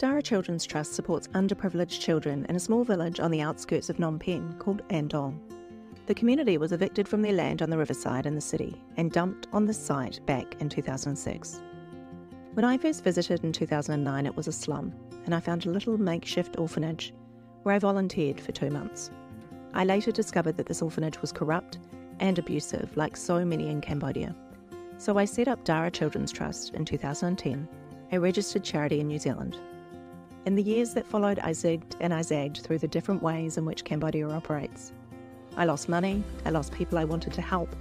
Dara Children's Trust supports underprivileged children in a small village on the outskirts of Phnom Penh called Andong. The community was evicted from their land on the riverside in the city and dumped on this site back in 2006. When I first visited in 2009, it was a slum, and I found a little makeshift orphanage where I volunteered for 2 months. I later discovered that this orphanage was corrupt and abusive, like so many in Cambodia. So I set up Dara Children's Trust in 2010, a registered charity in New Zealand. In the years that followed, I zigged and I zagged through the different ways in which Cambodia operates. I lost money, I lost people I wanted to help,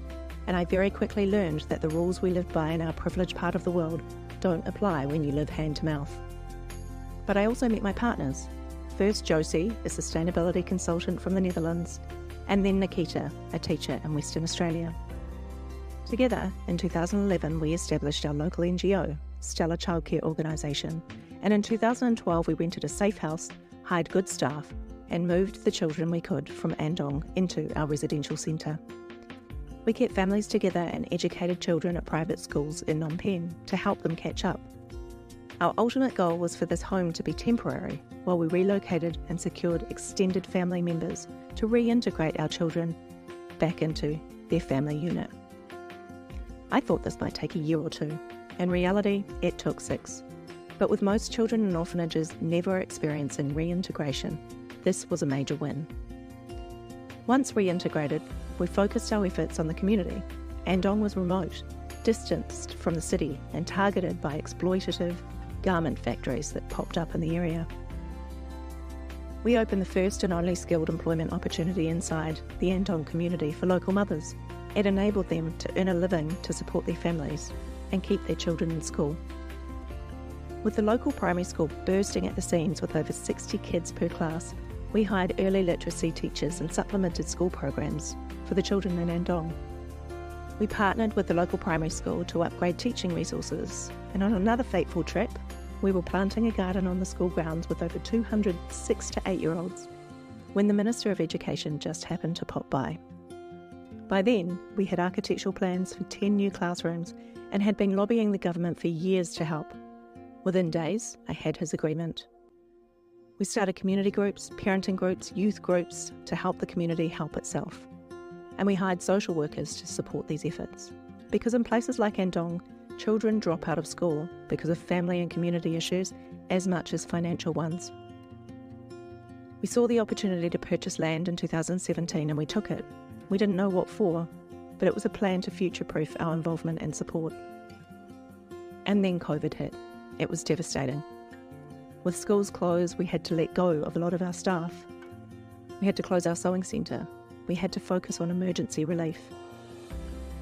and I very quickly learned that the rules we live by in our privileged part of the world don't apply when you live hand to mouth. But I also met my partners. First Josie, a sustainability consultant from the Netherlands, and then Nikita, a teacher in Western Australia. Together, in 2011, we established our local NGO, Stella Childcare Organisation, and in 2012 we rented a safe house, hired good staff, and moved the children we could from Andong into our residential centre. We kept families together and educated children at private schools in Phnom Penh to help them catch up. Our ultimate goal was for this home to be temporary while we relocated and secured extended family members to reintegrate our children back into their family unit. I thought this might take a year or two. In reality, it took 6. But with most children in orphanages never experiencing reintegration, this was a major win. Once reintegrated, we focused our efforts on the community. Andong was remote, distanced from the city, and targeted by exploitative garment factories that popped up in the area. We opened the first and only skilled employment opportunity inside the Andong community for local mothers. It enabled them to earn a living to support their families and keep their children in school. With the local primary school bursting at the seams with over 60 kids per class, we hired early literacy teachers and supplemented school programs for the children in Andong. We partnered with the local primary school to upgrade teaching resources, and on another fateful trip, we were planting a garden on the school grounds with over 200 6 to 8-year-olds when the Minister of Education just happened to pop by. By then, we had architectural plans for 10 new classrooms and had been lobbying the government for years to help. Within days, I had his agreement. We started community groups, parenting groups, youth groups to help the community help itself. And we hired social workers to support these efforts. Because in places like Andong, children drop out of school because of family and community issues as much as financial ones. We saw the opportunity to purchase land in 2017 and we took it. We didn't know what for, but it was a plan to future-proof our involvement and support. And then COVID hit. It was devastating. With schools closed, we had to let go of a lot of our staff. We had to close our sewing centre. We had to focus on emergency relief.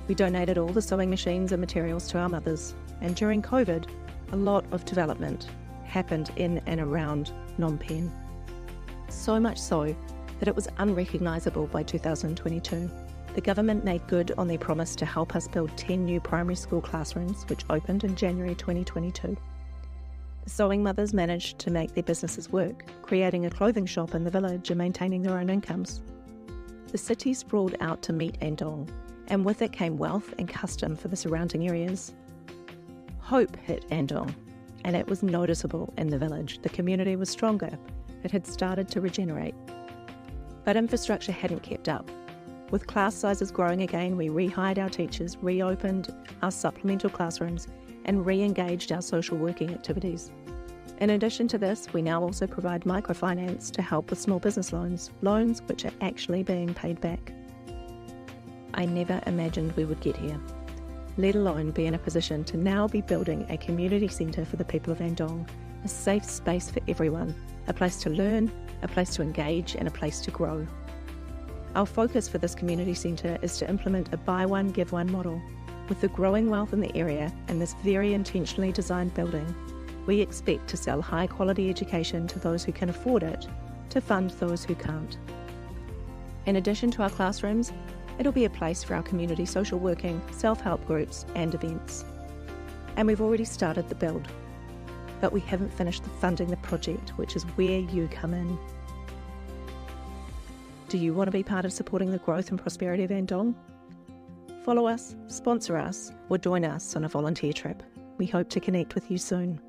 We donated all the sewing machines and materials to our mothers, and during COVID, a lot of development happened in and around Phnom Penh. So much so that it was unrecognisable by 2022. The government made good on their promise to help us build 10 new primary school classrooms, which opened in January 2022. The sewing mothers managed to make their businesses work, creating a clothing shop in the village and maintaining their own incomes. The city sprawled out to meet Andong, and with it came wealth and custom for the surrounding areas. Hope hit Andong, and it was noticeable in the village. The community was stronger. It had started to regenerate. But infrastructure hadn't kept up. With class sizes growing again, we rehired our teachers, reopened our supplemental classrooms, and re-engaged our social working activities. In addition to this, we now also provide microfinance to help with small business loans which are actually being paid back. I never imagined we would get here, let alone be in a position to now be building a community centre for the people of Andong, a safe space for everyone, a place to learn, a place to engage, and a place to grow. Our focus for this community centre is to implement a buy one, give one model. With the growing wealth in the area and this very intentionally designed building, we expect to sell high quality education to those who can afford it, to fund those who can't. In addition to our classrooms, it'll be a place for our community social working, self-help groups and events. And we've already started the build, but we haven't finished funding the project, which is where you come in. Do you want to be part of supporting the growth and prosperity of Andong? Follow us, sponsor us, or join us on a volunteer trip. We hope to connect with you soon.